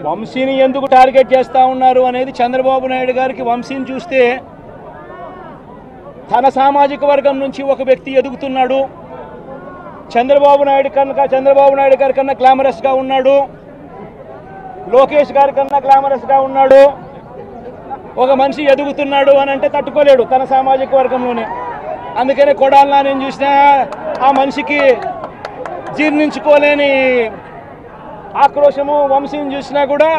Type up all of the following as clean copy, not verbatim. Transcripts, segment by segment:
వంశీని ఎందుకు టార్గెట్ చేస్తూ ఉన్నారు అనేది చంద్రబాబు నాయుడు గారికి వంశీని చూస్తే తన సామాజిక వర్గం నుంచి ఒక వ్యక్తి ఎదుగుతున్నాడు, చంద్రబాబు నాయుడు గారి కన్నా గ్లామరస్గా ఉన్నాడు, లోకేష్ గారి కన్నా గ్లామరస్గా ఉన్నాడు, ఒక మనిషి ఎదుగుతున్నాడు అని అంటే తట్టుకోలేడు తన సామాజిక వర్గంలోనే. అందుకనే కొడాలి నాని చూసినా ఆ మనిషికి జీర్ణించుకోలేని ఆక్రోశము, వంశీని చూసినా కూడా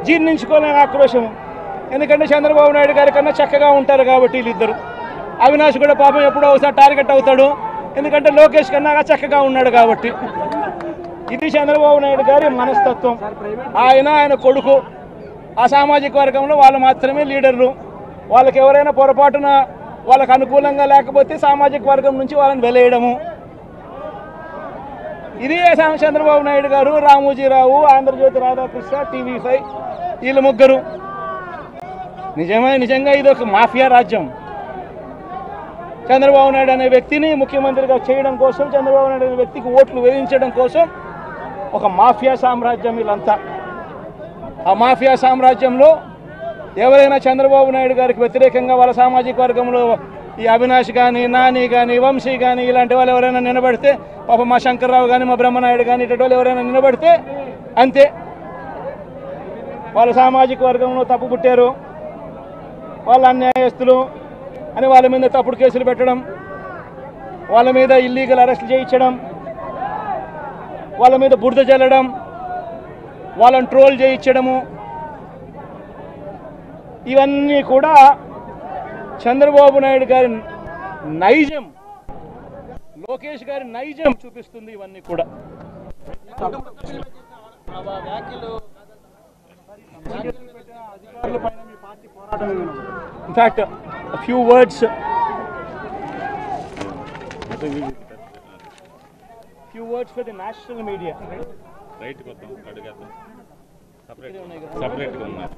జీర్ణించుకోలేని ఆక్రోశము. ఎందుకంటే చంద్రబాబు నాయుడు గారి కన్నా చక్కగా ఉంటారు కాబట్టి వీళ్ళిద్దరు. అవినాష్ కూడా పాపం ఎప్పుడో ఒకసారి టార్గెట్ అవుతాడు, ఎందుకంటే లోకేష్ కన్నా చక్కగా ఉన్నాడు కాబట్టి. ఇది చంద్రబాబు నాయుడు గారి మనస్తత్వం. ఆయన కొడుకు ఆ సామాజిక వర్గంలో వాళ్ళు మాత్రమే లీడర్లు. వాళ్ళకి ఎవరైనా పొరపాటున వాళ్ళకు అనుకూలంగా లేకపోతే సామాజిక వర్గం నుంచి వాళ్ళని వెలేయడము. ఇది చంద్రబాబు నాయుడు గారు, రామోజీరావు, ఆంధ్రజ్యోతి రాధాకృష్ణ, TV5 వీళ్ళు ముగ్గురు. నిజంగా ఇది ఒక మాఫియా రాజ్యం. చంద్రబాబు నాయుడు అనే వ్యక్తిని ముఖ్యమంత్రిగా చేయడం కోసం, చంద్రబాబు నాయుడు అనే వ్యక్తికి ఓట్లు వేయించడం కోసం ఒక మాఫియా సామ్రాజ్యం వీళ్ళంతా. ఆ మాఫియా సామ్రాజ్యంలో ఎవరైనా చంద్రబాబు నాయుడు గారికి వ్యతిరేకంగా వాళ్ళ సామాజిక వర్గంలో ఈ అవినాష్ కానీ, నాని కానీ, వంశీ కానీ ఇలాంటి వాళ్ళు ఎవరైనా నిలబడితే, పాప మా శంకర్రావు కానీ, మా బ్రహ్మనాయుడు కానీ ఇటువంటి వాళ్ళు ఎవరైనా నిలబడితే అంతే, వాళ్ళ సామాజిక వర్గంలో తప్పు పుట్టారు, వాళ్ళ అన్యాయస్తులు అని వాళ్ళ మీద తప్పుడు కేసులు పెట్టడం, వాళ్ళ మీద ఇల్లీగల్ అరెస్ట్ చేయించడం, వాళ్ళ మీద బురద జల్లడం, వాళ్ళని ట్రోల్ చేయించడము, ఇవన్నీ కూడా చంద్రబాబు నాయుడు గారి నైజం, లోకేష్ గారి నైజం చూపిస్తుంది. ఇవన్నీ కూడా in fact few words for the national media. Right కొత్త అడిగేద్దాం, సపరేట్గా ఉన్నారు.